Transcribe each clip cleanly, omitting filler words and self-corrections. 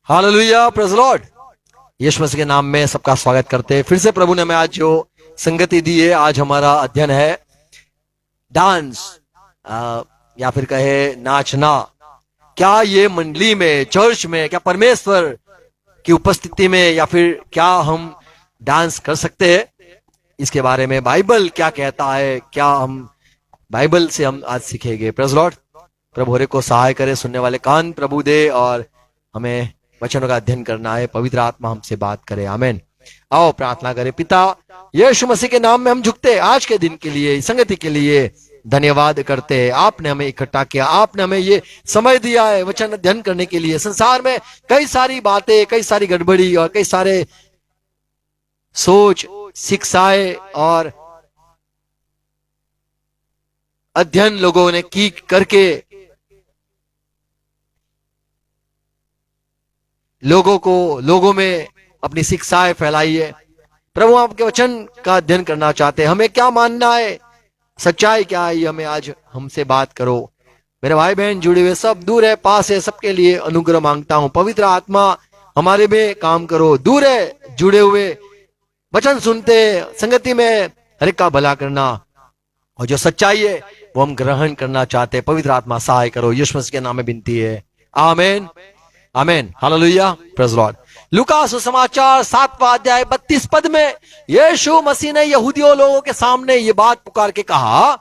Hallelujah, praise the lord. यीशु मसीह के नाम में सबका स्वागत करते हैं। फिर से प्रभु ने हमें आज जो संगति दी है, आज हमारा अध्ययन है डांस या फिर कहे नाचना। क्या ये मंडली में, चर्च में, क्या परमेश्वर की उपस्थिति में या फिर क्या हम डांस कर सकते हैं? इसके बारे में बाइबल क्या कहता है, क्या हम बाइबल से हम आज सीखेंगे। Praise the lord. प्रभु हरे को सहाय करे, सुनने वाले कान प्रभु दे और हमें वचनों का अध्ययन करना है। पवित्र आत्मा हमसे बात करे। आमीन। आओ प्रार्थना करें। पिता यीशु मसीह के नाम में हम झुकते हैं आज के दिन के लिए, संगति के लिए धन्यवाद करते हैं। आपने हमें इकट्ठा किया, आपने हमें ये समय दिया है वचन अध्ययन करने के लिए। संसार में कई सारी बातें, कई सारी गड़बड़ी और कई सारे सोच, शिक्षाएं और अध्ययन लोगों ने की करके लोगों में अपनी शिक्षाएं फैलाई है। प्रभु आपके वचन का अध्ययन करना चाहते हैं। हमें क्या मानना है, सच्चाई क्या है, हमें आज हमसे बात करो। मेरे भाई बहन जुड़े हुए सब, दूर है पास है, सबके लिए अनुग्रह मांगता हूं। पवित्र आत्मा हमारे में काम करो। दूर है जुड़े हुए, वचन सुनते, संगति में हर एक का भला करना, और जो सच्चाई है वो हम ग्रहण करना चाहते हैं। पवित्र आत्मा सहाय करो। यीशु मसीह के नाम में विनती है। आमीन, आमीन, हालेलुया, प्रेज़ द लॉर्ड। लूका सुसमाचार 7वां अध्याय 32 पद में यीशु मसीह ने यहूदियों लोगों के सामने ये बात पुकार के कहा,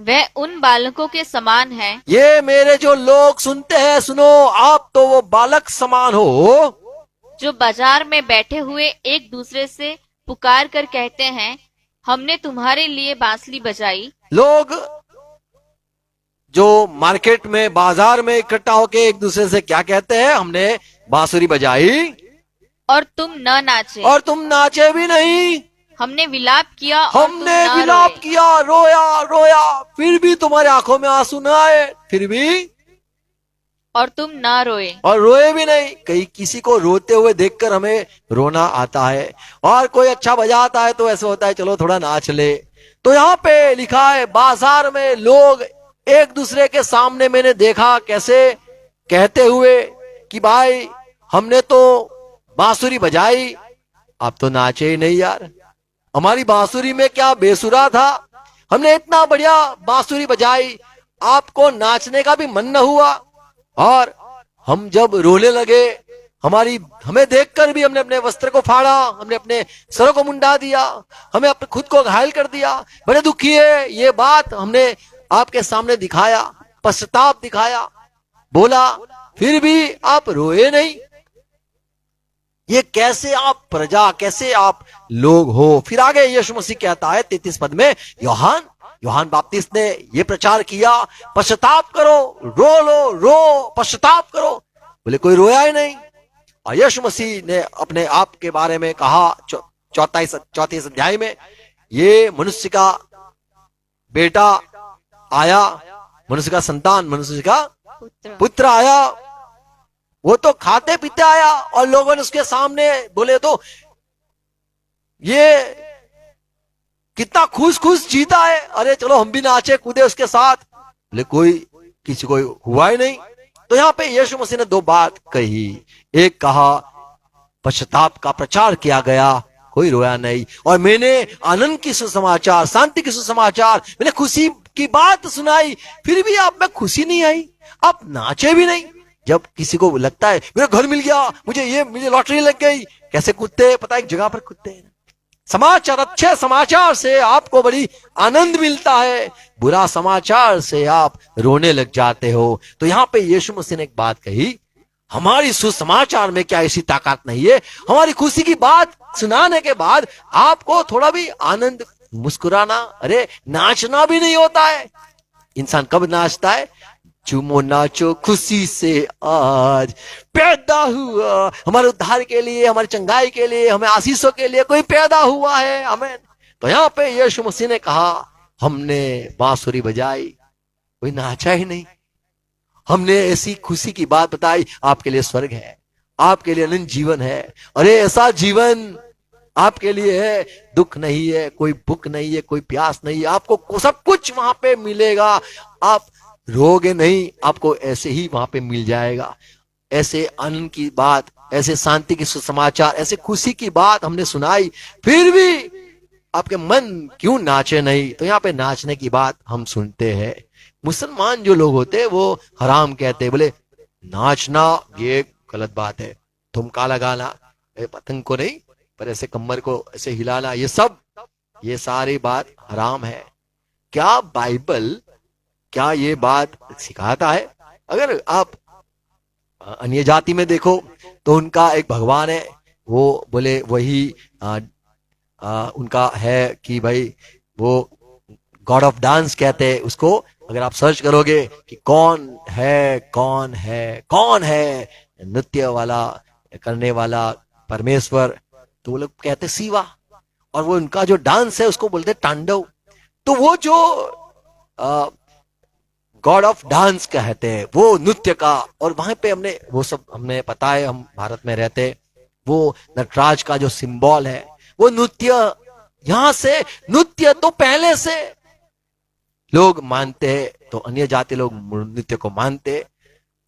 वह उन बालकों के समान है। ये मेरे जो लोग सुनते हैं, सुनो, आप तो वो बालक समान हो जो बाजार में बैठे हुए एक दूसरे से पुकार कर कहते हैं, हमने तुम्हारे लिए बांसुरी बजाई। लोग जो मार्केट में, बाजार में इकट्ठा होके एक दूसरे से क्या कहते हैं? हमने बांसुरी बजाई और तुम न नाचे। और तुम नाचे भी नहीं। हमने विलाप किया और तुम हमने न विलाप रोए। किया, रोया, फिर भी तुम्हारे आंखों में आंसू न आए, फिर भी और तुम न रोए। और रोए भी नहीं। कहीं किसी को रोते हुए देखकर हमें रोना आता है, और कोई अच्छा बजाता है तो ऐसा होता है चलो थोड़ा नाच ले। तो यहाँ पे लिखा है, बाजार में लोग एक दूसरे के सामने मैंने देखा कैसे कहते हुए कि भाई हमने तो बांसुरी बजाई, आप तो नाचे ही नहीं यार। हमारी बांसुरी में क्या बेसुरा था? हमने इतना बढ़िया बांसुरी बजाई, आपको नाचने का भी मन न हुआ। और हम जब रोने लगे, हमें देखकर भी हमने अपने वस्त्र को फाड़ा, हमने अपने सरों को मुंडा दिया, हमें अपने खुद को घायल कर दिया। बड़े दुखी है ये बात हमने आपके सामने दिखाया, पश्चाताप दिखाया, बोला, फिर भी आप रोए नहीं। ये कैसे आप प्रजा, कैसे आप लोग हो? फिर आगे यीशु मसीह कहता है 33 पद में, योहान बाप्तिस्ट ने ये प्रचार किया, पश्चाताप करो, रो पश्चाताप करो। बोले कोई रोया ही नहीं। और यीशु मसीह ने अपने आप के बारे में कहा 34 अध्याय में, ये मनुष्य का बेटा आया, मनुष्य का संतान, मनुष्य का पुत्र आया, वो तो खाते पीते आया। और लोगों ने उसके सामने बोले तो ये कितना खुश जीता है, अरे चलो हम भी नाचे कूदे उसके साथ। बोले कोई, किसी को हुआ ही नहीं। तो यहाँ पे यीशु मसीह ने दो बात कही। एक कहा पश्चाताप का प्रचार किया गया, कोई रोया नहीं। और मैंने आनंद की सुसमाचार, शांति की सुसमाचार, मैंने खुशी की बात सुनाई, फिर भी आप में खुशी नहीं आई, आप नाचे भी नहीं। जब किसी को लगता है मेरा घर मिल गया, मुझे लॉटरी लग गई, कैसे कूदते, पता है एक जगह पर कूदते हैं। समाचार, अच्छे समाचार से आपको बड़ी आनंद मिलता है, बुरा समाचार से आप रोने लग जाते हो। तो यहाँ पे यीशु मसीह ने एक बात कही, हमारी सुसमाचार में क्या ऐसी ताकत नहीं है? हमारी खुशी की बात सुनाने के बाद आपको थोड़ा भी आनंद, मुस्कुराना, अरे नाचना भी नहीं होता है। इंसान कब नाचता है? झूमो नाचो खुशी से, आज पैदा हुआ हमारे उद्धार के लिए, हमारी चंगाई के लिए, हमें आशीषों के लिए कोई पैदा हुआ है। आमीन। तो यहाँ पे यीशु मसीह ने कहा, हमने बांसुरी बजाई, कोई नाचा ही नहीं। हमने ऐसी खुशी की बात बताई, आपके लिए स्वर्ग है, आपके लिए अनंत जीवन है। अरे ऐसा जीवन आपके लिए है, दुख नहीं है, कोई भूख नहीं है, कोई प्यास नहीं है, आपको सब कुछ वहां पे मिलेगा। आप रोगे नहीं, आपको ऐसे ही वहां पे मिल जाएगा। ऐसे आनंद की बात, ऐसे शांति की सुसमाचार, ऐसे खुशी की बात हमने सुनाई, फिर भी आपके मन क्यों नाचे नहीं? तो यहाँ पे नाचने की बात हम सुनते हैं। मुसलमान जो लोग होते हैं वो हराम कहते हैं, बोले नाचना ये गलत बात है, ठुमका लगाना, पतंग को नहीं पर ऐसे कमर को ऐसे हिलाना, ये सारी बात हराम है। क्या बाइबल क्या ये बात सिखाता है? अगर आप अन्य जाति में देखो तो उनका एक भगवान है, वो बोले वही उनका है कि भाई वो गॉड ऑफ डांस कहते हैं उसको। अगर आप सर्च करोगे कि कौन है नृत्य वाला करने वाला परमेश्वर, तो वो लोग कहते शिवा, और वो उनका जो डांस है उसको बोलते तांडव। तो वो जो गॉड ऑफ डांस कहते हैं वो नृत्य का, और वहां पे हमने वो सब हमने पता है, हम भारत में रहते, वो नटराज का जो सिंबल है वो नृत्य, यहां से नृत्य तो पहले से लोग मानते हैं, तो अन्य जाति लोग नृत्य को मानते।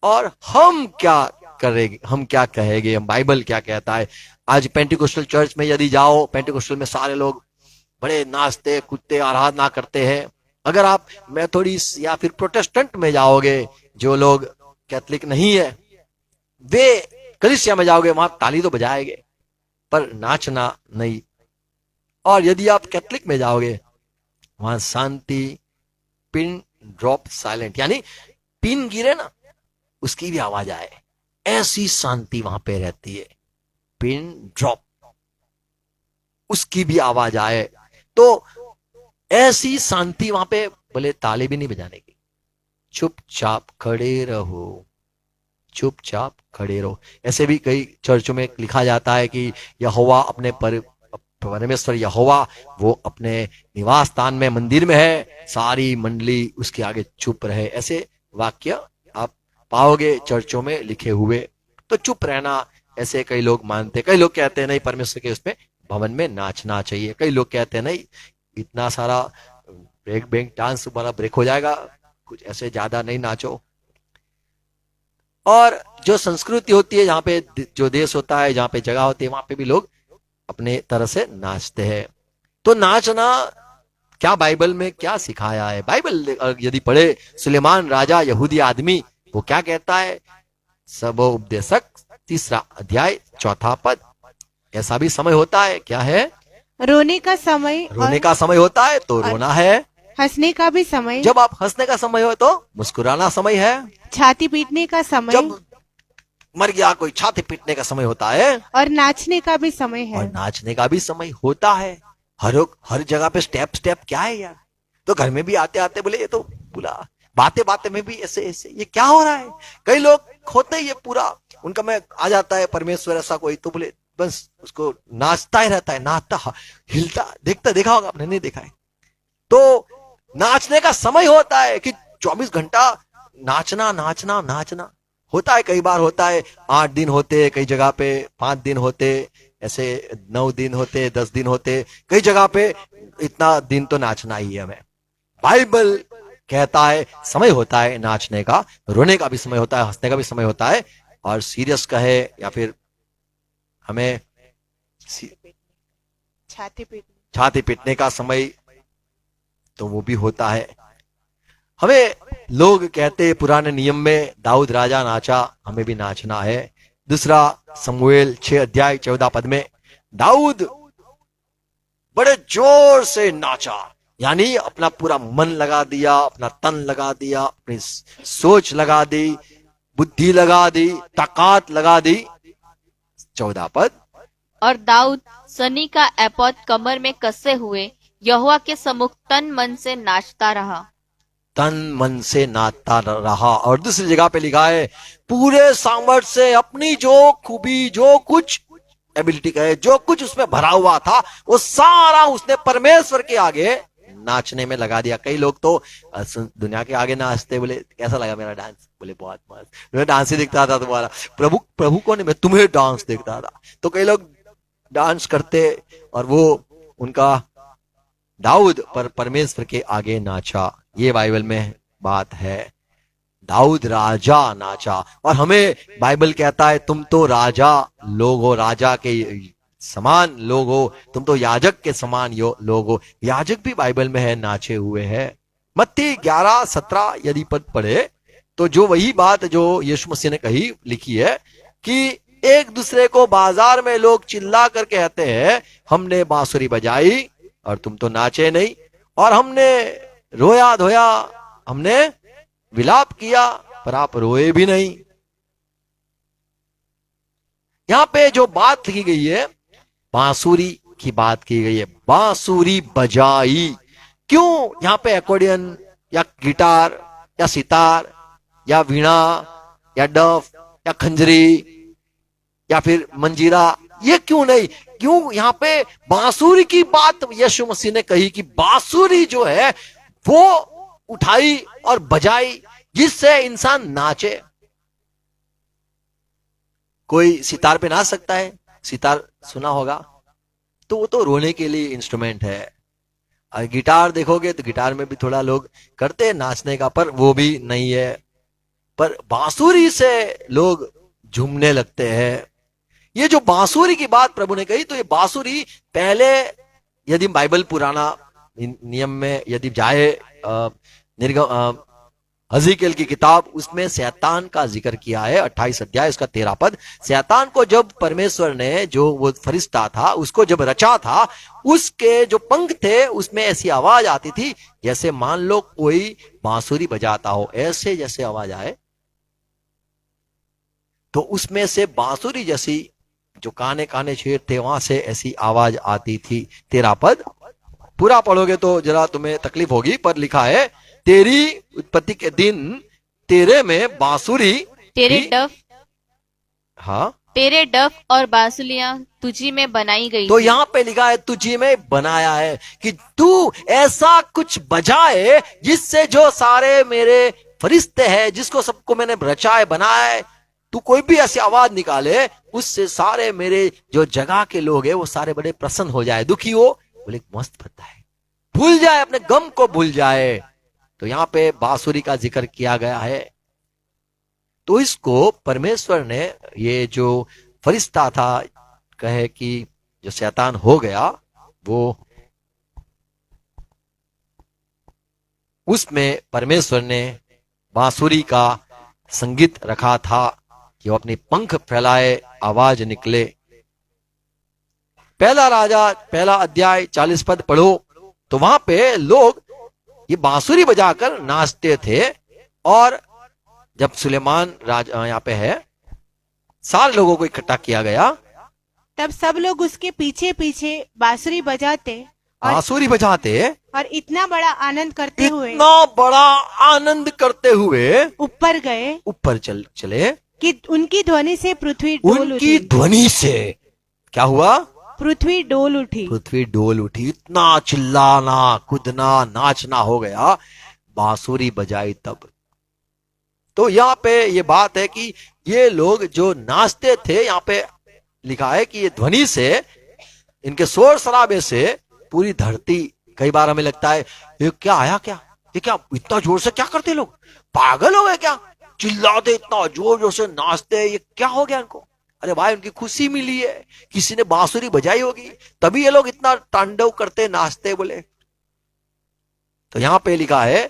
और हम क्या करेंगे, हम क्या कहेंगे, हम बाइबल क्या कहता है? आज पेंटिकोस्टल चर्च में यदि जाओ, पेंटिकोस्टल में सारे लोग बड़े नाचते कूदते आराधना करते हैं। अगर आप मेथोडिस्ट या फिर प्रोटेस्टेंट में जाओगे, जो लोग कैथलिक नहीं है, वे कलीसिया में जाओगे, वहां ताली तो बजाएंगे पर नाचना नहीं। और यदि आप कैथलिक में जाओगे, वहां शांति, पिन ड्रॉप साइलेंट, यानी पिन गिरे ना उसकी भी आवाज आए, ऐसी शांति वहां पे रहती है। पिन ड्रॉप उसकी भी आवाज आए, तो ऐसी शांति वहां पे, बोले ताली भी नहीं बजाने की, चुपचाप खड़े रहो, चुपचाप खड़े रहो। ऐसे भी कई चर्चों में लिखा जाता है कि यहोवा अपने परमेश्वर यहोवा वो अपने निवास स्थान में मंदिर में है, सारी मंडली उसके आगे चुप रहे। ऐसे वाक्य आप पाओगे चर्चों में लिखे हुए। तो चुप रहना ऐसे कई लोग मानते, कई लोग कहते हैं नहीं परमेश्वर के उसमें भवन में नाचना चाहिए, कई लोग कहते हैं नहीं इतना सारा ब्रेक डांस वाला ब्रेक हो जाएगा, कुछ ऐसे ज्यादा नहीं नाचो। और जो संस्कृति होती है, जहाँ पे जो देश होता है, जहाँ पे जगह होती है, वहां पे भी लोग अपने तरह से नाचते हैं। तो नाचना क्या बाइबल में क्या सिखाया है? बाइबल यदि पढ़े, सुलेमान राजा यहूदी आदमी, वो क्या कहता है? सब उपदेशक 3 अध्याय 4 पद, ऐसा भी समय होता है, क्या है? रोने का समय, रोने का समय होता है तो रोना है, हंसने का भी समय, जब आप हंसने का समय हो तो मुस्कुराना समय है, छाती पीटने का समय, जब मर गया कोई छाती पीटने का समय होता है, और नाचने का भी समय है। और नाचने का भी समय होता है। हर जगह पे स्टेप क्या है यार? तो घर में भी आते आते बोले ये तो पूरा बातें में भी ऐसे ऐसे ये क्या हो रहा है? कई लोग होते ये पूरा उनका में आ जाता है परमेश्वर ऐसा कोई, तो बोले बस उसको नाचता ही रहता है, नाचता हिलता, देखा होगा आपने, नहीं देखा है? तो नाचने का समय होता है कि 24 घंटा नाचना होता है। कई बार होता है 8 दिन होते, कई जगह पे 5 दिन होते, ऐसे 9 दिन होते, 10 दिन होते, कई जगह पे इतना दिन तो नाचना ही है हमें। बाइबल कहता है समय होता है नाचने का, रोने का भी समय होता है, हंसने का भी समय होता है, और सीरियस कहे या फिर हमें छाती पीटने का समय तो वो भी होता है। हमें लोग कहते पुराने नियम में दाऊद राजा नाचा, हमें भी नाचना है। दूसरा शमूएल 6 अध्याय 14 पद में दाऊद बड़े जोर से नाचा, यानी अपना पूरा मन लगा दिया, अपना तन लगा दिया, अपनी सोच लगा दी, बुद्धि लगा दी, ताकत लगा दी। 14 पद, और दाऊद सनी का एपोद कमर में कसे हुए यहोवा के सम्मुख तन मन से नाचता रहा। तन मन से नाचता रहा। और दूसरी जगह पे लिखा है पूरे सामर्थ्य से अपनी जो खूबी, जो कुछ एबिलिटी का है, जो कुछ उसमें भरा हुआ था, वो सारा उसने परमेश्वर के आगे नाचने में लगा दिया। कई लोग तो दुनिया के आगे नाचते, बोले कैसा लगा मेरा डांस? बोले बहुत मस्त, तुम्हें डांस ही दिखता था तुम्हारा। प्रभु को नहीं, मैं तुम्हें डांस दिखता था। तो कई लोग डांस करते, और वो उनका दाऊद पर परमेश्वर के आगे नाचा। ये बाइबल में बात है। दाऊद राजा नाचा। और हमें बाइबल कहता है तुम तो राजा लोग हो, राजा के समान लोग हो, तुम तो याजक के समान लोग हो। याजक भी बाइबल में है, नाचे हुए है। मत्ती 11:17 यदि पद पढ़े तो जो वही बात जो यीशु मसीह ने कही लिखी है कि एक दूसरे को बाजार में लोग चिल्ला कर कहते हैं हमने बांसुरी बजाई और तुम तो नाचे नहीं, और हमने रोया धोया, हमने विलाप किया पर आप रोए भी नहीं। यहां पे जो बात की गई है बांसुरी की बात की गई है, बांसुरी बजाई। क्यों यहां पे एक्कॉर्डियन या गिटार या सितार या वीणा या डफ या खंजरी या फिर मंजीरा, ये क्यों नहीं? क्यों यहां पे बांसुरी की बात यीशु मसीह ने कही कि बांसुरी जो है वो उठाई और बजाई जिससे इंसान नाचे। कोई सितार पे नाच सकता है, सितार सुना होगा, तो वो तो रोने के लिए इंस्ट्रूमेंट है। और गिटार देखोगे तो गिटार में भी थोड़ा लोग करते हैं नाचने का, पर वो भी नहीं है। पर बांसुरी से लोग झूमने लगते हैं। ये जो बांसुरी की बात प्रभु ने कही, तो ये बांसुरी पहले यदि बाइबल पुराना नियम में यदि जाए निर्गम हज़िकेल की किताब, उसमें शैतान का जिक्र किया है 28 अध्याय उसका 13 पद। शैतान को जब परमेश्वर ने, जो वो फरिश्ता था, उसको जब रचा था, उसके जो पंख थे उसमें ऐसी आवाज आती थी जैसे मान लो कोई बांसुरी बजाता हो, ऐसे जैसे आवाज आए। तो उसमें से बांसुरी जैसी जो काने काने छेद थे वहां से ऐसी आवाज आती थी। 13 पद पूरा पढ़ोगे तो जरा तुम्हें तकलीफ होगी, पर लिखा है तेरी उत्पत्ति के दिन तेरे में बांसुरी, तेरे डफ, हाँ तेरे डफ और बांसुलियां तुझी में बनाई गई। तो यहाँ पे लिखा है तुझी में बनाया है कि तू ऐसा कुछ बजाए जिससे जो सारे मेरे फरिश्ते हैं, जिसको सबको मैंने रचा है बनाया है, तू कोई भी ऐसी आवाज निकाले उससे सारे मेरे जो जगह के लोग हैं वो सारे बड़े प्रसन्न हो जाए, दुखी हो बोले मस्त बनता है, भूल जाए, अपने गम को भूल जाए। तो यहाँ पे बांसुरी का जिक्र किया गया है। तो इसको परमेश्वर ने, ये जो फरिश्ता था, कहे कि जो शैतान हो गया, वो उसमें परमेश्वर ने बांसुरी का संगीत रखा था कि वो अपनी पंख फैलाए, आवाज निकले। पहला राजा पहला अध्याय 40 पद पढ़ो तो वहां पे लोग ये बांसुरी बजाकर नाचते थे। और जब सुलेमान राजा यहाँ पे है, सारे लोगों को इकट्ठा किया गया, तब सब लोग उसके पीछे पीछे बांसुरी बजाते बांसुरी बजाते और इतना बड़ा आनंद करते हुए इतना बड़ा आनंद करते हुए ऊपर गए ऊपर चले कि उनकी ध्वनि से पृथ्वी डोल उनकी उठी। ध्वनि से क्या हुआ? पृथ्वी डोल उठी। पृथ्वी डोल उठी। इतना चिल्लाना, कूदना, नाचना हो गया, बांसुरी बजाई तब। तो यहाँ पे ये बात है कि ये लोग जो नाचते थे, यहाँ पे लिखा है कि ये ध्वनि से, इनके शोर शराबे से पूरी धरती, कई बार हमें लगता है ये क्या आया, क्या ये क्या इतना जोर से क्या करते लोग, पागल हो गए क्या, चिल्लाते इतना जोर जोर से नाचते, ये क्या हो गया इनको? अरे भाई उनकी खुशी मिली है, किसी ने बांसुरी बजाई होगी, तभी ये लोग इतना तांडव करते नाचते बोले। तो यहां पे लिखा है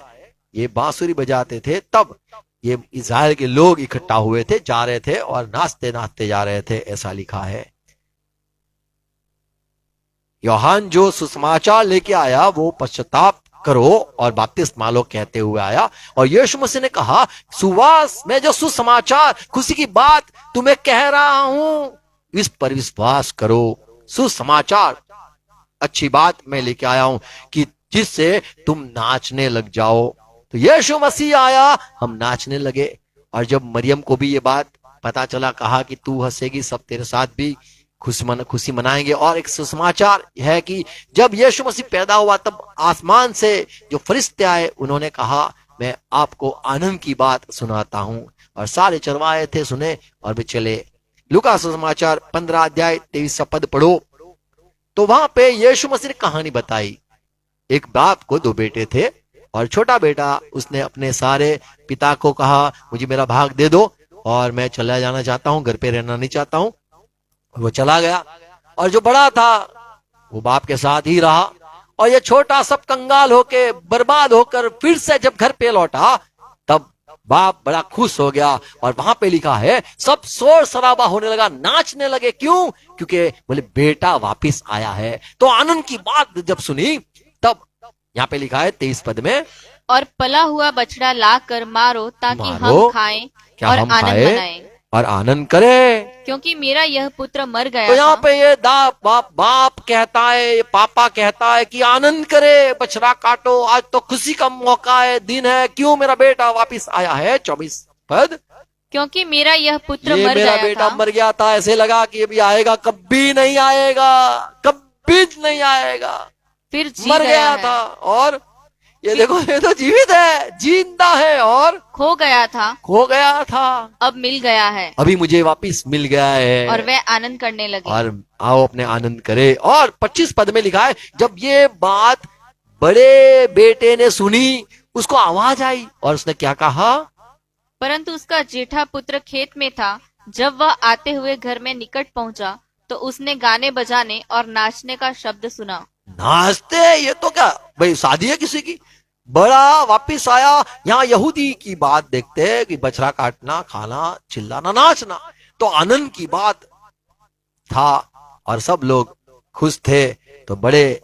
ये बांसुरी बजाते थे, तब ये इज़राइल के लोग इकट्ठा हुए थे, जा रहे थे और नाचते नाचते जा रहे थे, ऐसा लिखा है। यूहन्ना जो सुसमाचार लेके आया वो पश्चाताप करो और बपतिस्मा लो कहते हुए आया। और यीशु मसीह ने कहा सुवास में जो सुसमाचार, खुशी की बात तुम्हें कह रहा हूं, इस पर विश्वास करो। सुसमाचार, अच्छी बात मैं लेके आया हूं कि जिससे तुम नाचने लग जाओ। तो यीशु मसीह आया, हम नाचने लगे। और जब मरियम को भी ये बात पता चला, कहा कि तू हंसेगी, सब तेरे साथ भी खुशी मनाएंगे। और एक सुसमाचार है कि जब यीशु मसीह पैदा हुआ तब आसमान से जो फरिश्ते आए, उन्होंने कहा मैं आपको आनंद की बात सुनाता हूं। और सारे चरवाहे थे, सुने और वे चले। लूका सुसमाचार 15 अध्याय 23 पद पढ़ो तो वहां पे यीशु मसीह ने कहानी बताई। एक बाप को 2 बेटे थे और छोटा बेटा उसने अपने सारे पिता को कहा मुझे मेरा भाग दे दो और मैं चला जाना चाहता हूं, घर पे रहना नहीं चाहता हूं। वो चला गया और जो बड़ा था वो बाप के साथ ही रहा। और ये छोटा सब कंगाल होके बर्बाद होकर फिर से जब घर पे लौटा तब बाप बड़ा खुश हो गया। और वहां पे लिखा है सब शोर शराबा होने लगा, नाचने लगे। क्यों? क्योंकि बोले बेटा वापिस आया है। तो आनंद की बात जब सुनी तब यहाँ पे लिखा है 23 पद में, और पला हुआ बछड़ा लाकर मारो ताकि मारो, हम खाएं क्या और हम आनंद खाए मनाएं, और आनंद करे। क्योंकि मेरा यह पुत्र मर तो गया यहाँ था पे ये बाप कहता है, पापा कहता है कि आनंद करे, बछड़ा काटो, आज तो खुशी का मौका है, दिन है। क्यों? मेरा बेटा वापिस आया है। 24 पद, क्योंकि मेरा यह पुत्र ये मर मेरा गया बेटा था मर गया था, ऐसे लगा कि अभी आएगा, कभी नहीं आएगा, कभी नहीं आएगा, फिर जी मर गया गया है। था। और ये देखो, ये तो जीवित है, जिंदा है, और खो गया था खो गया था, अब मिल गया है, अभी मुझे वापिस मिल गया है। और वह आनंद करने लगे। और आओ अपने आनंद करे। और 25 पद में लिखा है जब ये बात बड़े बेटे ने सुनी उसको आवाज आई और उसने क्या कहा? परंतु उसका जेठा पुत्र खेत में था। जब वह आते हुए घर में निकट पहुंचा तो उसने गाने बजाने और नाचने का शब्द सुना। नाचते? ये तो क्या भाई, शादी है किसी की? बड़ा वापिस आया। यहाँ यहूदी की बात देखते हैं कि बछड़ा काटना, खाना, चिल्लाना, नाचना, तो आनंद की बात था और सब लोग खुश थे। तो बड़े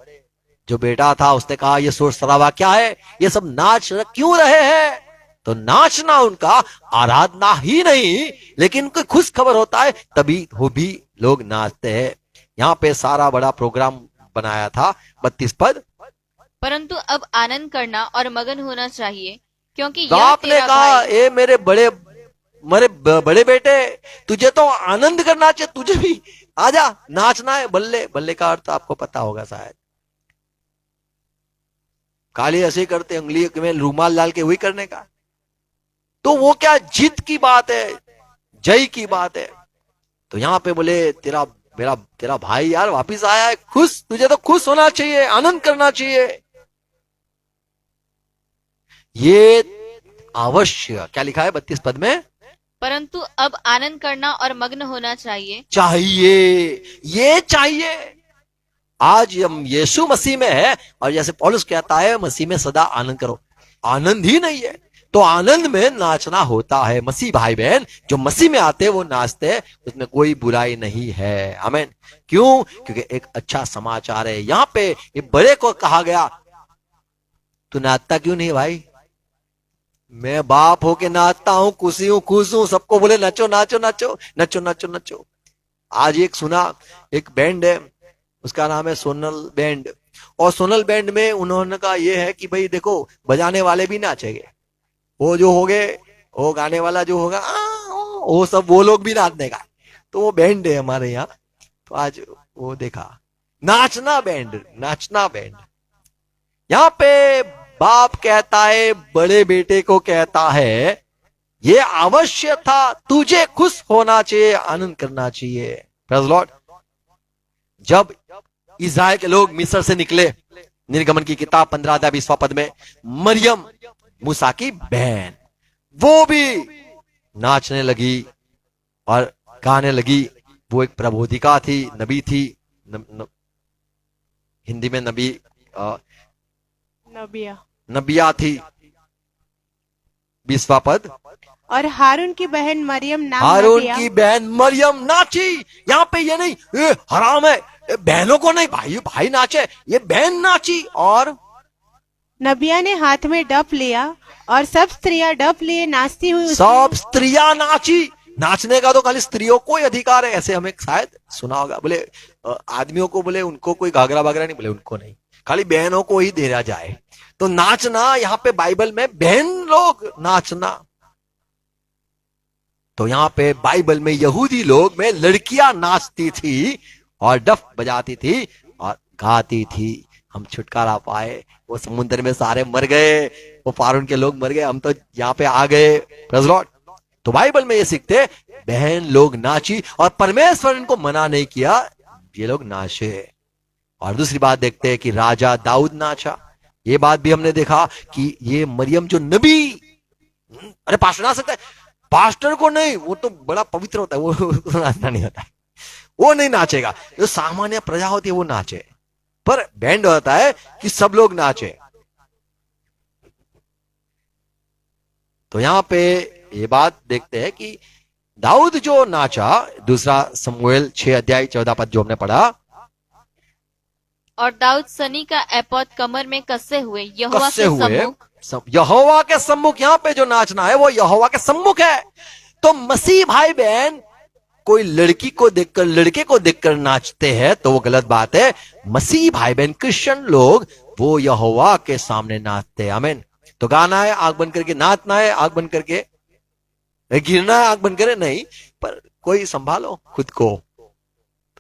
जो बेटा था उसने कहा ये शोर शराबा क्या है, ये सब नाच क्यों रहे हैं? तो नाचना उनका आराधना ही नहीं, लेकिन कोई खुश खबर होता है तभी वो भी लोग नाचते हैं। यहाँ पे सारा बड़ा प्रोग्राम बनाया था। 32 पद, परंतु अब आनंद करना और मगन होना चाहिए, क्योंकि यह बाप ने तेरा कहा भाई ए मेरे बड़े बेटे, तुझे तो आनंद करना चाहिए, तुझे भी आजा, नाचना है। बल्ले, बल्ले का अर्थ आपको पता होगा शायद, काली ऐसे करते, उंगली में रूमाल डाल के वही करने का। तो वो क्या जीत की बात है, जय की बात है। तो यहाँ पे बोले तेरा भाई यार वापिस आया है, खुश, तुझे तो खुश होना चाहिए, आनंद करना चाहिए। ये अवश्य, क्या लिखा है 32 पद में? परंतु अब आनंद करना और मग्न होना चाहिए। ये चाहिए। आज हम यीशु मसीह में है और जैसे पौलुस कहता है मसीह में सदा आनंद करो। आनंद ही नहीं है तो आनंद में नाचना होता है। मसीह भाई बहन जो मसीह में आते हैं वो नाचते हैं, उसमें कोई बुराई नहीं है। आमीन। क्यों? क्योंकि एक अच्छा समाचार है। यहाँ पे ये बड़े को कहा गया तू नाचता क्यों नहीं भाई? मैं बाप होके नाचता हूं, खुशी हूं, खुश हूं। सबको बोले नचो नाचो नाचो नचो नचो नचो। आज एक सुना, एक बैंड है, उसका नाम है सोनल बैंड। और सोनल बैंड में उन्होंने कहा ये है कि भाई देखो बजाने वाले भी नाचेंगे, वो जो हो गए, वो गाने वाला जो होगा वो सब वो लोग भी नाचने का। तो वो बैंड है हमारे यहाँ। तो आज वो देखा नाचना बैंड, नाचना बैंड। यहाँ पे बाप कहता है बड़े बेटे को कहता है ये अवश्य था, तुझे खुश होना चाहिए, आनंद करना चाहिए। Praise Lord. जब इस्राएल के लोग मिस्र से निकले, निर्गमन की किताब 15 अध्याय 20 पद में, मरियम मूसा की बहन वो भी नाचने लगी और गाने लगी। वो एक प्रबोधिका थी, नबी थी, हिंदी में नबिया थी। 20वां पद, और हारून की बहन मरियम नाम हारून नबिया, की बहन मरियम नाची। यहाँ पे ये नहीं हराम है, बहनों को नहीं, भाई नाचे, ये बहन नाची। और नबिया ने हाथ में डफ लिया और सब स्त्रियां डफ लिए नाचती हुई सब स्त्रियां नाची। नाचने का तो खाली स्त्रियों को ही अधिकार है, ऐसे हमें शायद सुना होगा। बोले आदमियों को बोले उनको कोई घाघरा वगैरह नहीं, बोले उनको नहीं, खाली बहनों को ही दिया जाए। तो नाचना यहाँ पे बाइबल में बहन लोग नाचना। तो यहाँ पे बाइबल में यहूदी लोग में लड़कियां नाचती थी और डफ बजाती थी और गाती थी। हम छुटकारा पाए, वो समुद्र में सारे मर गए, वो फारून के लोग मर गए, हम तो यहाँ पे आ गए। Praise Lord. तो बाइबल में ये सीखते बहन लोग नाची और परमेश्वर इनको मना नहीं किया, ये लोग नाचे। और दूसरी बात देखते हैं कि राजा दाऊद नाचा। ये बात भी हमने देखा कि ये मरियम जो नबी, अरे पास्टर ना सकता है, पास्टर को नहीं, वो तो बड़ा पवित्र होता है, वो उसको नाचना नहीं होता है, वो नहीं नाचेगा। जो सामान्य प्रजा होती है वो नाचे, पर बैंड होता है कि सब लोग नाचे। तो यहां पे ये बात देखते हैं कि दाऊद जो नाचा, दूसरा शमूएल 6 अध्याय 14 पद जो हमने पढ़ा, और दाऊद सनी का एपोद कमर में कसे हुए यहोवा कस्से के हुए सम्मुख। यहोवा के सम्मुख। यहां पे जो नाचना है वो यहोवा के सम्मुख है। तो मसीह भाई बहन कोई लड़की को देखकर, लड़के को देखकर नाचते हैं तो वो गलत बात है। मसीह भाई बहन क्रिश्चियन लोग वो यहोवा के सामने नाचते हैं। आमीन। तो गाना है आंख बंद करके, नाचना है आंख बंद करके, गिरना है आंख बंद करे नहीं, पर कोई संभालो खुद को।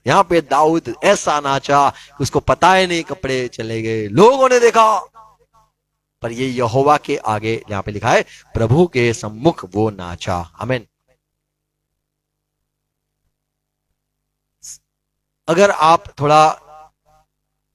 यहां पे दाऊद ऐसा नाचा कि उसको पता ही नहीं, कपड़े चले गए, लोगों ने देखा, पर ये यहोवा के आगे, यहां पे लिखा है प्रभु के सम्मुख वो नाचा। आमीन। अगर आप थोड़ा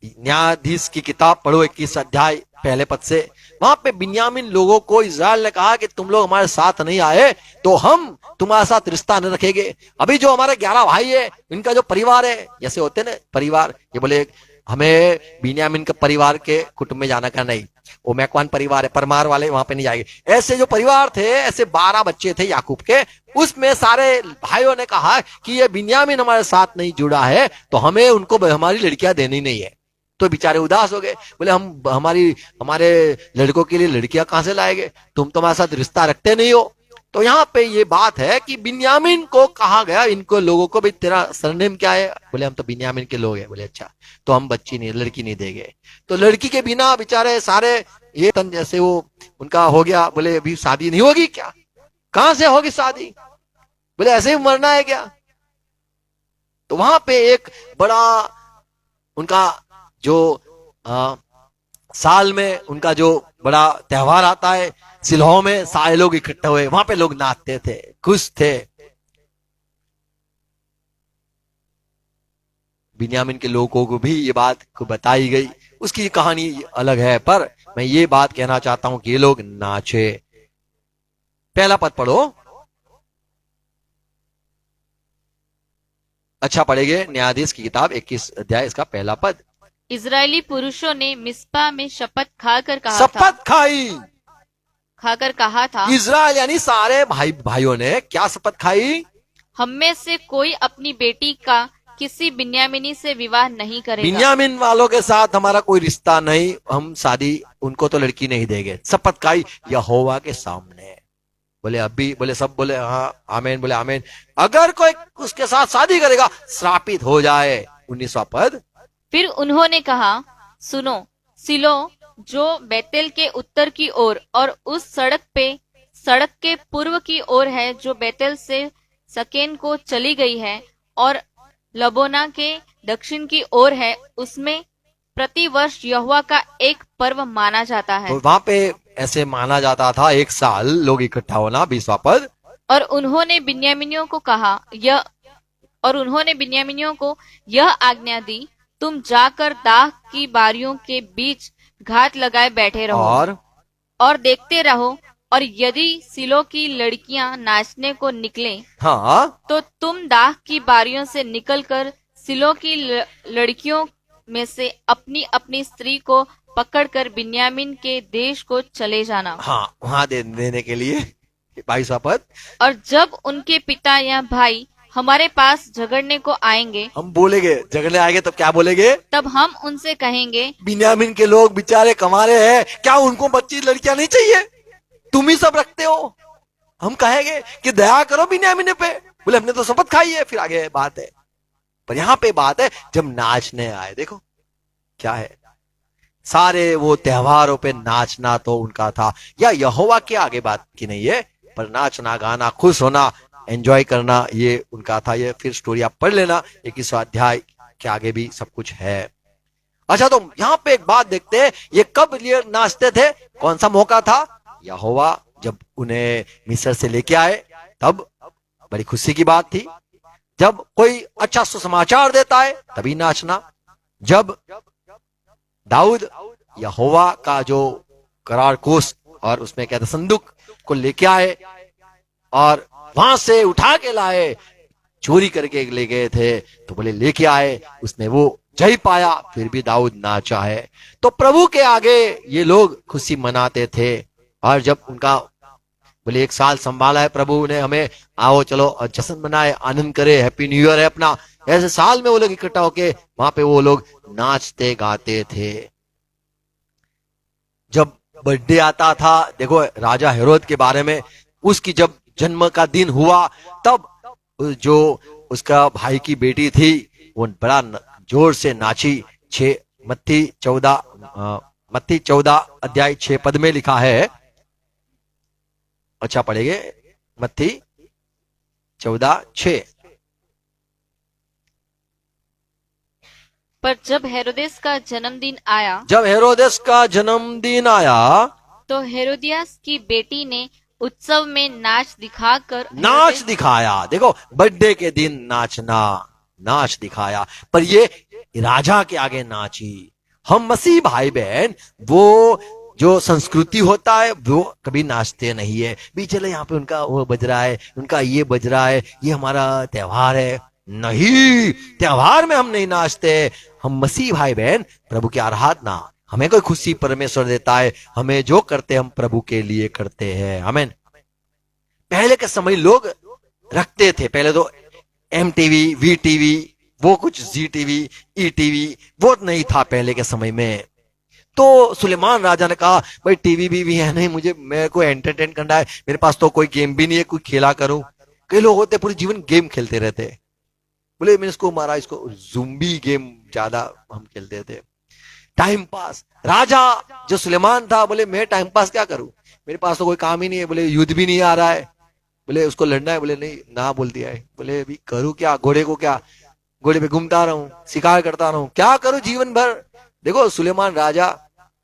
न्यायाधीश की किताब पढ़ो 21 अध्याय पहले पद से, वहां पे बिन्यामीन लोगों को इस्राएल ने कहा कि तुम लोग हमारे साथ नहीं आए तो हम तुम्हारे साथ रिश्ता न रखेंगे। अभी जो हमारे 11 भाई है, इनका जो परिवार है, जैसे होते ना परिवार, ये बोले हमें बिन्यामीन के परिवार के कुटुंब में जाना का नहीं, वो मैकवान परिवार है, परमार वाले वहां पे नहीं जाएंगे। ऐसे जो परिवार थे, ऐसे 12 बच्चे थे याकूब के, उसमें सारे भाइयों ने कहा कि ये बिन्यामीन हमारे साथ नहीं जुड़ा है तो हमें उनको हमारी लड़कियां देनी नहीं है। तो बेचारे उदास हो गए, बोले हम हमारे लड़कों के लिए लड़कियां कहां से लाएंगे, तुम तो हमारे साथ रिश्ता रखते नहीं हो। तो यहाँ पे ये बात है कि बिन्यामीन को कहा गया, इनको लोगों को भी तेरा सरनेम क्या है, बोले हम तो बिन्यामीन के लोग हैं। बोले अच्छा, तो हम लड़की नहीं देंगे। तो लड़की के बिना बेचारे सारे ये तन जैसे वो उनका हो गया, बोले अभी शादी नहीं होगी क्या, कहां से होगी शादी, बोले ऐसे ही मरना है क्या। तो वहां पे एक बड़ा उनका जो साल में उनका जो बड़ा त्योहार आता है, सिलोह में सारे लोग इकट्ठे हुए, वहां पे लोग नाचते थे, खुश थे। बिन्यामीन के लोगों को भी ये बात को बताई गई, उसकी कहानी अलग है, पर मैं ये बात कहना चाहता हूं कि ये लोग नाचे। पहला पद पढ़ो, अच्छा पढ़ेंगे न्यायाधीश की किताब 21 अध्याय इसका पहला पद। इजरायली पुरुषों ने मिस्पा में शपथ खाकर कहा शपथ कहा था इजराइल यानी सारे भाइयों ने क्या शपथ खाई, हम में से कोई अपनी बेटी का किसी बिन्यामिनी से विवाह नहीं करेगा। बिन्यामिन वालों के साथ हमारा कोई रिश्ता नहीं, हम शादी उनको तो लड़की नहीं देंगे। शपथ खाई यहोवा के सामने। बोले अभी, बोले सब बोले हाँ आमीन, बोले आमीन। अगर कोई उसके साथ शादी करेगा श्रापित हो जाए। 19वां पद। फिर उन्होंने कहा, सुनो, सिलो जो बैतल के उत्तर की ओर और उस सड़क के पूर्व की ओर है जो बैतल से सकेन को चली गई है और लबोना के दक्षिण की ओर है, उसमें प्रति वर्ष यहोवा का एक पर्व माना जाता है। तो वहां पे ऐसे माना जाता था, एक साल लोग इकट्ठा होना। 20वां पद। और उन्होंने बिन्यामिनियों को यह आज्ञा दी, तुम जाकर दाख की बारियों के बीच घात लगाए बैठे रहो और देखते रहो, और यदि सिलो की लड़कियां नाचने को निकले हाँ, तो तुम दाख की बारियों से निकलकर सिलो की लड़कियों में से अपनी अपनी स्त्री को पकड़कर बिन्यामीन के देश को चले जाना। हाँ, वहां देने के लिए। 22वां पद। और जब उनके पिता या भाई हमारे पास झगड़ने को आएंगे, हम बोलेंगे, झगड़ने आएंगे तब क्या बोलेंगे, तब हम उनसे कहेंगे, बिन्यामीन के लोग बेचारे कमारे हैं, क्या उनको बच्ची लड़कियां नहीं चाहिए, तुम ही सब रखते हो। हम कहेंगे कि दया करो बिन्यामीन पे, बोले हमने तो शपथ खाई है। फिर आगे बात है, पर यहाँ पे बात है जब नाचने आए, देखो क्या है, सारे वो त्योहारों पे नाचना तो उनका था, या यहोवा के आगे बात की नहीं है, पर नाचना गाना खुश होना एंजॉय करना ये उनका था। ये फिर स्टोरी आप पढ़ लेना, 21वां अध्याय के आगे भी सब कुछ है। अच्छा, तो यहाँ पे एक बात देखते हैं, ये कब ये नाचते थे, कौन सा मौका था, यहोवा जब उन्हें मिस्र से लेके आए तब बड़ी खुशी की बात थी। जब कोई अच्छा सुसमाचार देता है तभी नाचना। जब दाऊद यहोवा का जो करार कोष और उसमें कहते संदूक को लेके आए और वहां से उठा के लाए, चोरी करके ले गए थे तो बोले लेके आए, उसने वो जय पाया, फिर भी दाऊद नाचा है। तो प्रभु के आगे ये लोग खुशी मनाते थे। और जब उनका बोले 1 साल संभाला है प्रभु ने हमें, आओ चलो जश्न मनाए, आनंद करे, हैप्पी न्यू ईयर है अपना, ऐसे साल में वो लोग इकट्ठा होके वहां पे वो लोग नाचते गाते थे। जब बर्थडे आता था, देखो राजा हेरोद के बारे में, उसकी जब जन्म का दिन हुआ तब जो उसका भाई की बेटी थी वो बड़ा जोर से नाची। मत्ती 14 अध्याय 6 पद में लिखा है, अच्छा पढ़ेंगे, मत्ती 14:6। पर जब हेरोदेस का जन्मदिन आया, जब हेरोदेस का जन्मदिन आया तो हेरोदियास की बेटी ने उत्सव में नाच दिखाया। देखो बर्थडे के दिन नाच दिखाया, पर ये राजा के आगे नाची। हम मसीह भाई बहन वो जो संस्कृति होता है वो कभी नाचते नहीं है, भी चले यहाँ पे उनका वो बज रहा है, उनका ये बज रहा है, ये हमारा त्योहार है। नहीं, त्योहार में हम नहीं नाचते। हम मसीह भाई बहन प्रभु की आराधना, हमें कोई खुशी परमेश्वर देता है, हमें जो करते हम प्रभु के लिए करते हैं। आमीन। पहले के समय लोग रखते थे, पहले तो MTV, VTV, वो कुछ ZTV, ETV वो नहीं था पहले के समय में। तो सुलेमान राजा ने कहा भाई टीवी भी है नहीं, मेरे को एंटरटेन करना है, मेरे पास तो कोई गेम भी नहीं है, कोई खेला करूं। कई लोग होते पूरे जीवन गेम खेलते रहते, बोले मैंने इसको मारा, इसको ज़ुम्बी गेम ज्यादा हम खेलते थे, टाइम पास। राजा जो सुलेमान था बोले मैं टाइम पास क्या करूं, मेरे पास तो कोई काम ही नहीं है, बोले युद्ध भी नहीं आ रहा है, बोले उसको लड़ना है, बोले नहीं ना बोल दिया है, बोले अभी करूं क्या, घोड़े पे घूमता रहूं, शिकार करता रहूं, क्या करूं जीवन भर। देखो सुलेमान राजा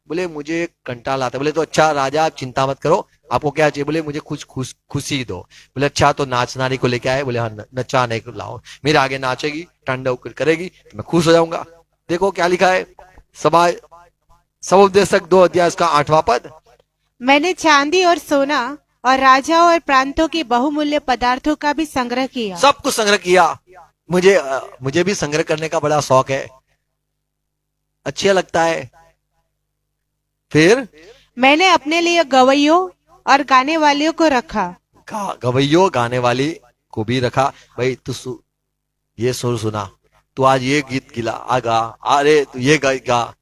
बोले मुझे कंटाल आता, बोले तो अच्छा राजा आप चिंता मत करो, आपको क्या चाहिए, बोले मुझे कुछ खुशी दो। बोले अच्छा तो नाचनारी को लेके आए, बोले हाँ नचाने को लाओ, मेरे आगे नाचेगी, तांडव करेगी तो मैं खुश हो जाऊंगा। देखो क्या लिखा है, सबोपदेशक 2 अध्याय का 8वां पद। मैंने चांदी और सोना और राजाओं और प्रांतों के बहुमूल्य पदार्थों का भी संग्रह किया। सब कुछ संग्रह किया। मुझे भी संग्रह करने का बड़ा शौक है, अच्छा लगता है। फिर मैंने अपने लिए गवैयों और गाने वालियों को रखा। गवैयों गाने वाली को भी रखा, भाई तू ये सुर सुना, तू आज ये गीत गिला आगा, अरे तू ये गा,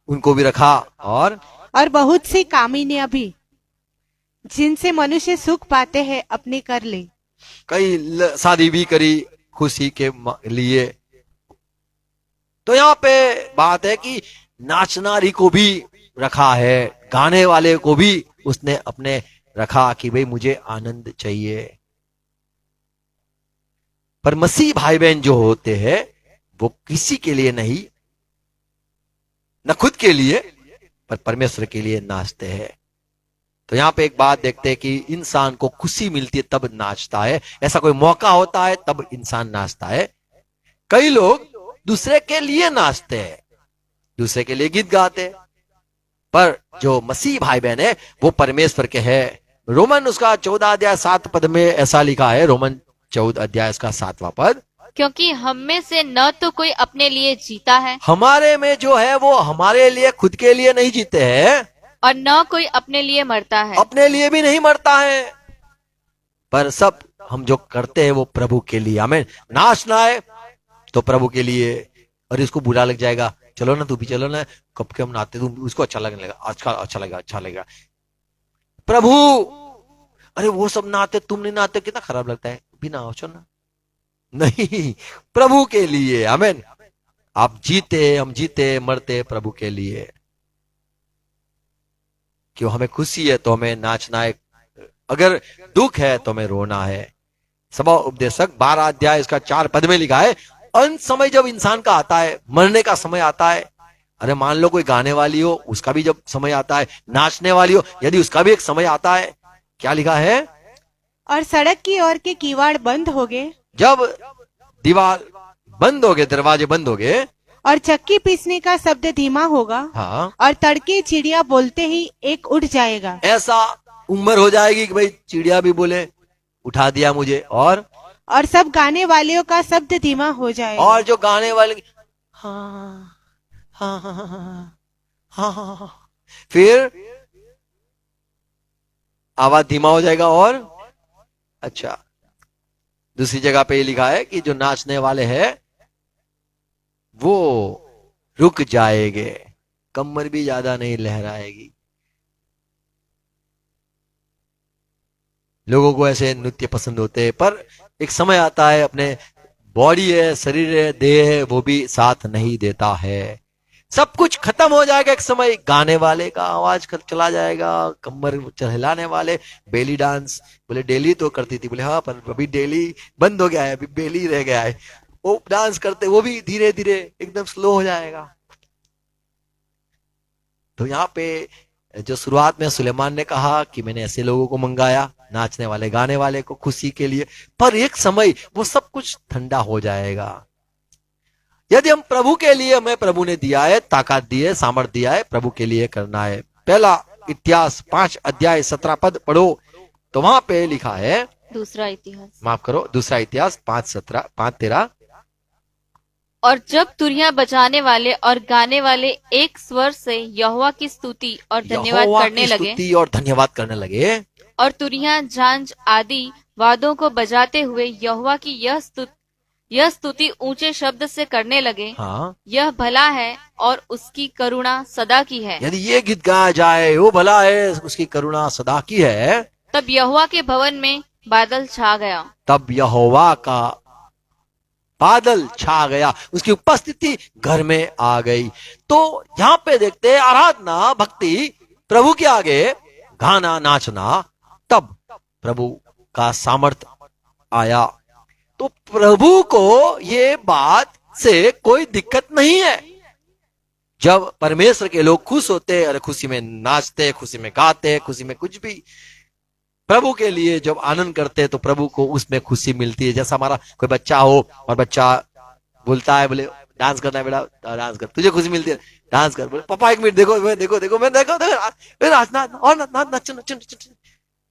उनको भी रखा। और बहुत सी कामिनियां भी जिनसे मनुष्य सुख पाते हैं अपनी कर ली। कई शादी भी करी खुशी के लिए। तो यहाँ पे बात है कि नाचनारी को भी रखा है, गाने वाले को भी उसने अपने रखा कि भाई मुझे आनंद चाहिए। पर मसीह भाई बहन जो होते हैं वो किसी के लिए नहीं, न खुद के लिए, पर परमेश्वर के लिए नाचते हैं। तो यहाँ पे एक बात देखते हैं कि इंसान को खुशी मिलती है तब नाचता है, ऐसा कोई मौका होता है तब इंसान नाचता है। कई लोग दूसरे के लिए नाचते हैं, दूसरे के लिए गीत गाते हैं, पर जो मसीह भाई बहन है वो परमेश्वर के है। रोमन उसका 14 अध्याय 7 पद में ऐसा लिखा है, रोमन 14 अध्याय का 7वां पद, क्योंकि हम में से न तो कोई अपने लिए जीता है, हमारे में जो है वो हमारे लिए खुद के लिए नहीं जीते हैं, और न कोई अपने लिए मरता है, अपने लिए भी नहीं मरता है, पर सब हम जो करते हैं वो प्रभु के लिए। हमें नाचना है तो प्रभु के लिए। और इसको बुरा लग जाएगा, चलो ना तू भी चलो ना, कब के हम नाते, तुम उसको अच्छा लगने लगा, अच्छा लगेगा प्रभु, अरे वो सब नाते तुम नहीं नाते, कितना खराब लगता है, भी ना चलो ना, नहीं प्रभु के लिए। आमीन। आप जीते, हम जीते मरते प्रभु के लिए, क्यों हमें खुशी है तो हमें नाचना है, अगर दुख है तो हमें रोना है। सभा उपदेशक 12 अध्याय इसका 4 पद में लिखा है, अंत समय जब इंसान का आता है, मरने का समय आता है, अरे मान लो कोई गाने वाली हो उसका भी जब समय आता है, नाचने वाली हो यदि उसका भी एक समय आता है, क्या लिखा है, और सड़क की ओर के किवाड़ बंद हो गए, जब दीवार बंद हो गए, दरवाजे बंद हो गए, और चक्की पीसने का शब्द धीमा होगा हाँ, और तड़के चिड़िया बोलते ही एक उठ जाएगा। ऐसा उम्र हो जाएगी कि भाई चिड़िया भी बोले उठा दिया मुझे। और सब गाने वालों का शब्द धीमा हो जाएगा। और जो गाने वाले हाँ हाँ हाँ हाँ हाँ हाँ हाँ, फिर आवाज धीमा हो जाएगा। और अच्छा, दूसरी जगह पे ये लिखा है कि जो नाचने वाले हैं वो रुक जाएंगे, कमर भी ज्यादा नहीं लहराएगी। लोगों को ऐसे नृत्य पसंद होते हैं, पर एक समय आता है, अपने बॉडी है, शरीर है, देह है, वो भी साथ नहीं देता है। सब कुछ खत्म हो जाएगा एक समय, गाने वाले का आवाज चला जाएगा, कमर हिलाने वाले, बेली डांस बोले डेली तो करती थी, बोले हाँ पर अभी डेली बंद हो गया है, अभी बेली रह गया है, वो डांस करते वो भी धीरे धीरे एकदम स्लो हो जाएगा। तो यहाँ पे जो शुरुआत में सुलेमान ने कहा कि मैंने ऐसे लोगों को मंगाया, नाचने वाले गाने वाले को खुशी के लिए, पर एक समय वो सब कुछ ठंडा हो जाएगा। यदि हम प्रभु के लिए, हमें प्रभु ने दिया है, ताकत दी है, सामर्थ दिया है, प्रभु के लिए करना है। पहला इतिहास 5 अध्याय 17 पद पढ़ो तो वहां पे लिखा है, दूसरा इतिहास, माफ करो, दूसरा इतिहास 5:13। और जब तुरियां बजाने वाले और गाने वाले एक स्वर से यहोवा की स्तुति और धन्यवाद यहोवा करने की लगे, स्तुति और धन्यवाद करने लगे, और तुरियां, झांझ आदि वाद्यों को बजाते हुए यहोवा की यह स्तुति ऊंचे शब्द से करने लगे, हाँ, यह भला है और उसकी करुणा सदा की है। यदि ये गीत गाया जाए, वो भला है, उसकी करुणा सदा की है। तब यहोवा के भवन में बादल छा गया। तब यहोवा का बादल छा गया, उसकी उपस्थिति घर में आ गई। तो यहाँ पे देखते हैं आराधना, भक्ति, प्रभु के आगे गाना, नाचना, तब प्रभु का सामर्थ आया। तो प्रभु को ये बात से कोई दिक्कत नहीं है। जब परमेश्वर के लोग खुश होते, अरे खुशी में नाचते, खुशी में गाते, खुशी में कुछ भी प्रभु के लिए जब आनंद करते हैं तो प्रभु को उसमें खुशी मिलती है। जैसा हमारा कोई बच्चा हो और बच्चा बोलता है, बोले डांस करना है बेटा, डांस कर, तुझे खुशी मिलती है, डांस कर, बोले पापा 1 मिनट देखो, मैं नाचना और नाच।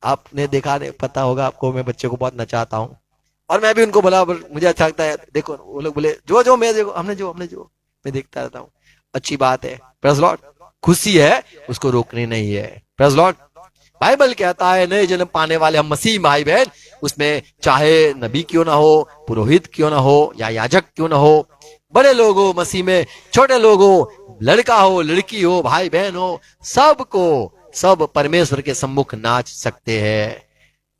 आपने देखा नहीं, पता होगा आपको, मैं बच्चे को बहुत नचाता हूँ और मैं भी उनको बोला, मुझे अच्छा लगता है, देखो वो लोग बोले जो मैं देखो, हमने जो मैं देखता रहता हूँ। अच्छी बात है, प्रेज़ लॉर्ड, खुशी है, उसको रोकनी नहीं है। प्रेज़ लॉर्ड, बाइबल कहता है नए जन्म पाने वाले हम मसीह भाई बहन, उसमें चाहे नबी क्यों ना हो, पुरोहित क्यों ना हो, या याजक क्यों ना हो, बड़े लोग हो मसीह में, छोटे लोग हो, लड़का हो, लड़की हो, भाई बहन हो, सब परमेश्वर के सम्मुख नाच सकते हैं।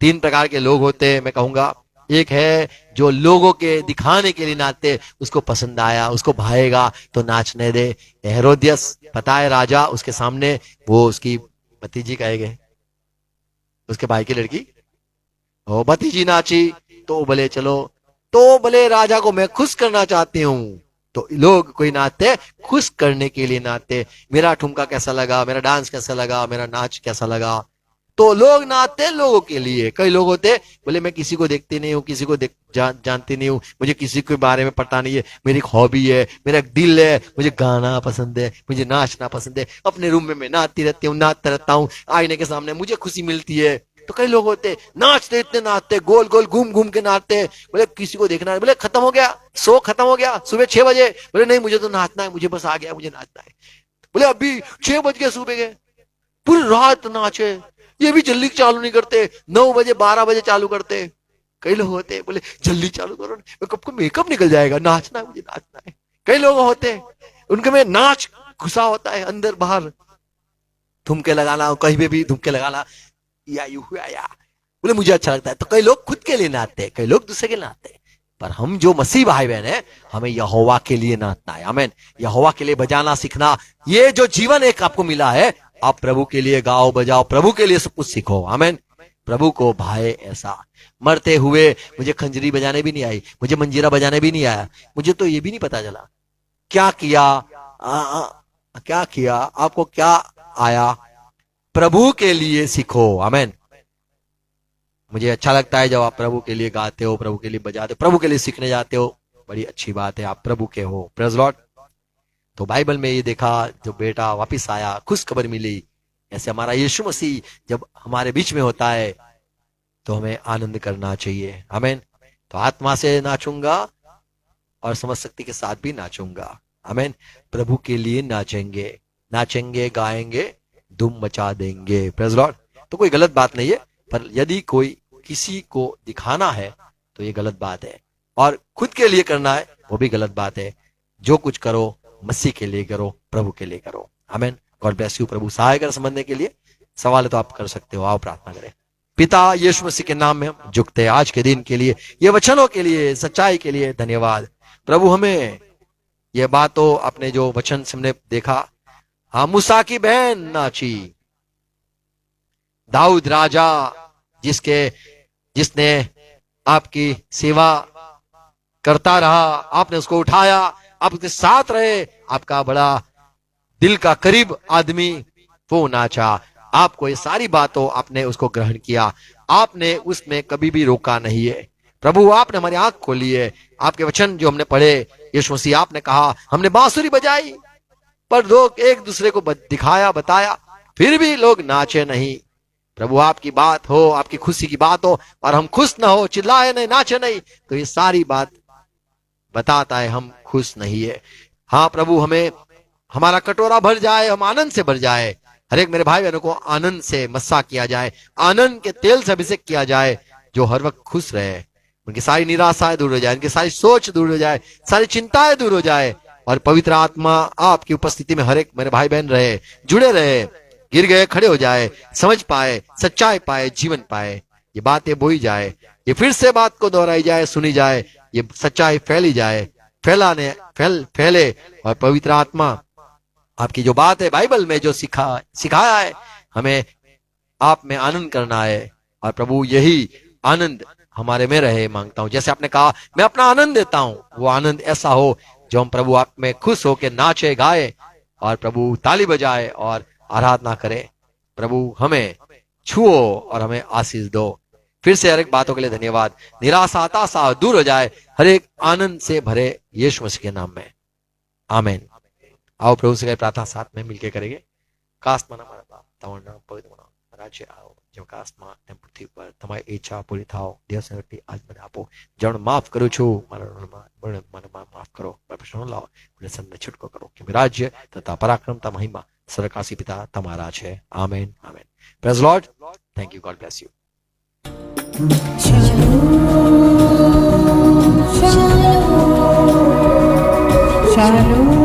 3 प्रकार के लोग होते हैं, मैं कहूंगा। एक है जो लोगों के दिखाने के लिए नाचते, उसको पसंद आया, उसको भाएगा तो नाचने दे। हेरोदियस, पता है, राजा, उसके सामने वो उसकी भतीजी कहेंगे, उसके भाई की लड़की, ओ भतीजी नाची, तो बोले चलो, तो बोले राजा को मैं खुश करना चाहती हूँ। तो लोग कोई नाचते खुश करने के लिए नाचते, मेरा ठुमका कैसा लगा, मेरा डांस कैसा लगा, मेरा नाच कैसा लगा। तो लोग नाचते लोगों के लिए। कई लोग होते बोले मैं किसी को देखती नहीं हूँ, किसी को जानती नहीं हूँ, मुझे किसी के बारे में पता नहीं है, मेरी एक हॉबी है, मेरा एक दिल है, मुझे गाना पसंद है, मुझे नाचना पसंद है, अपने रूम में मैं नाचती रहती हूँ, नाचता रहता हूँ, आईने के सामने मुझे खुशी मिलती है। तो कई लोग होते नाचते, इतने नाचते, गोल गोल घूम घूम के नाचते, बोले किसी को देखना है, बोले खत्म हो गया, शो खत्म हो गया, सुबह 6 बजे, बोले नहीं मुझे तो नाचना है, मुझे बस आ गया, मुझे नाचना है। बोले अभी 6 बज गए, सुबह गए, पूरी रात नाचे, ये भी जल्दी चालू नहीं करते, 9 बजे 12 बजे चालू करते। कई लोग होते बोले जल्दी चालू करो, कब को मेकअप निकल जाएगा, नाचना है, मुझे नाचना है। कई लोग होते उनके में नाच घुसा होता है अंदर बाहर, धुमके लगाना, कहीं पे भी धुमके लगाना, या बोले मुझे अच्छा लगता है। तो कई लोग खुद के लिए नाचते, कई लोग दूसरे के लिए नाचते, पर हम जो मसीह भाई बहन है, हमें यहोवा के लिए नाचना है। आमीन। यहोवा के लिए बजाना सीखना, ये जो जीवन एक आपको मिला है, आप प्रभु के लिए गाओ, बजाओ, प्रभु के लिए सब कुछ सीखो। आमीन। प्रभु को भाए ऐसा। मरते हुए मुझे खंजरी बजाने भी नहीं आई, मुझे मंजीरा बजाने भी नहीं आया, मुझे तो ये भी नहीं पता चला क्या किया, क्या किया, आपको क्या आया, प्रभु के लिए सीखो। आमीन। मुझे अच्छा लगता है जब आप प्रभु के लिए गाते हो, प्रभु के लिए बजाते हो, प्रभु के लिए सीखने जाते हो, बड़ी अच्छी बात है, आप प्रभु के हो। Praise Lord. तो बाइबल में ये देखा, जो बेटा वापिस आया, खुश खबर मिली। ऐसे हमारा यीशु मसीह जब हमारे बीच में होता है तो हमें आनंद करना चाहिए। आमीन। तो आत्मा से नाचूंगा और समझ शक्ति के साथ भी नाचूंगा। आमीन। प्रभु के लिए नाचेंगे, नाचेंगे, गाएंगे, धूम मचा देंगे। Praise Lord. तो कोई गलत बात नहीं है, पर यदि कोई किसी को दिखाना है तो ये गलत बात है, और खुद के लिए करना है वो भी गलत बात है। जो कुछ करो मसीह के लिए करो, प्रभु के लिए करो। आमीन। God bless you. प्रभु सहाय कर समझने के लिए। सवाल है तो आप कर सकते हो। आओ प्रार्थना करें। पिता यीशु मसीह के नाम में हम झुकते हैं आज के दिन के लिए, ये वचनों के लिए, सच्चाई के लिए धन्यवाद। प्रभु हमें ये बातों, अपने जो वचन से हमने देखा, हाँ, मूसा की बहन नाची, दाऊद राजा जिसने आपकी सेवा करता रहा, आपने उसको उठाया, आप उसके साथ रहे, आपका बड़ा दिल का करीब आदमी वो नाचा। आपको ये सारी बातों आपने उसको ग्रहण किया, आपने उसमें कभी भी रोका नहीं है। प्रभु आपने हमारी आंख खोली है। आपके वचन जो हमने पढ़े, यीशु मसीह आपने कहा, हमने बांसुरी बजाई पर लोग एक दूसरे को दिखाया, बताया, फिर भी लोग नाचे नहीं। प्रभु आपकी बात हो, आपकी खुशी की बात हो और हम खुश ना हो, चिल्लाए नहीं, नाचे नहीं, तो ये सारी बात बताता है हम खुश नहीं है। हाँ प्रभु, हमें हमारा कटोरा भर जाए, हम आनंद से भर जाए। हर एक मेरे भाई बहनों को आनंद से मस्सा किया जाए, आनंद के तेल से अभिषेक किया जाए, जो हर वक्त खुश रहे, उनकी सारी निराशाएं दूर हो जाए, उनकी सारी सोच दूर हो जाए, सारी चिंताएं दूर हो जाए, और पवित्र आत्मा आपकी उपस्थिति में हर एक मेरे भाई बहन रहे, जुड़े रहे, गिर गए खड़े हो जाए, समझ पाए, सच्चाई पाए, जीवन पाए। ये बातें बोई जाए, ये फिर से बात को दोहराई जाए, सुनी जाए, ये सच्चाई फैली जाए, फैले, और पवित्र आत्मा आपकी जो बात है बाइबल में जो सिखाया है, हमें आप में आनंद करना है। और प्रभु यही आनंद हमारे में रहे मांगता हूं। जैसे आपने कहा, मैं अपना आनंद देता हूं, वो आनंद ऐसा हो जो हम प्रभु आप में खुश होकर नाचे, गाए और प्रभु ताली बजाए और आराधना करें। प्रभु हमें छुओ और हमें आशीष दो। फिर से हर एक बातों के लिए धन्यवाद। निराशा हताशा दूर हो जाए, हर एक आनंद से भरे यीशु मसीह के नाम में, आमीन। आओ प्रभु से प्रार्थना साथ में मिलकर करेंगे। કાસ્ટમાં અમારા બાપ તમારું નામ પવિત્ર બનાવો, રાજ્ય આવો, જેમ કાસ્ટમાં તેમ પૃથ્વી પર તમારી ઈચ્છા પૂરી થાઓ। દિવસ શક્તિ આજ મને આપો, જણ માફ કરું છું મારા મને માફ કરો, પ્રશ્નો લાવો, મને સંત છૂટકો કરો, કે રાજ્ય તથા પરાક્રમતા મહિમા સરકાસી પિતા તમારા છે। Amen amen. Praise Lord. Thank you. God bless you. Shalom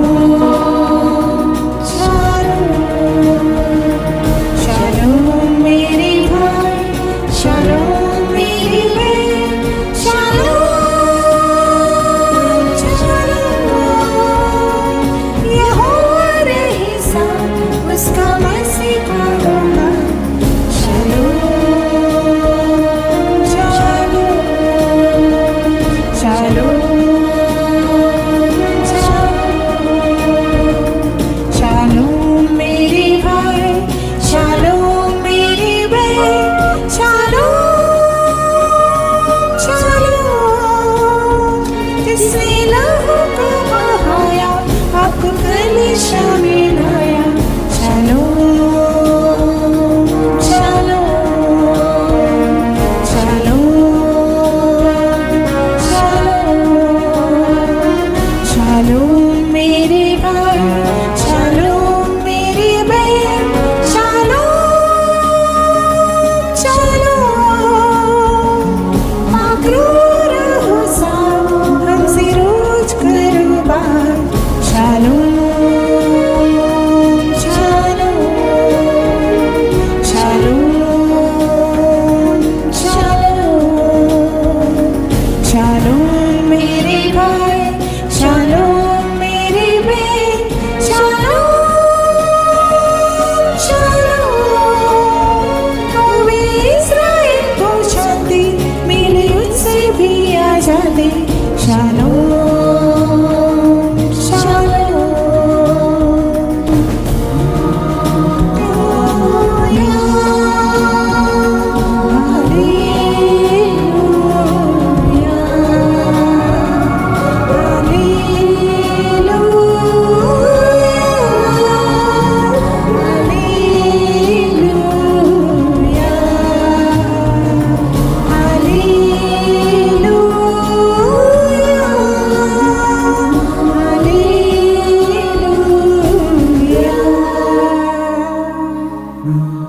Mm-hmm.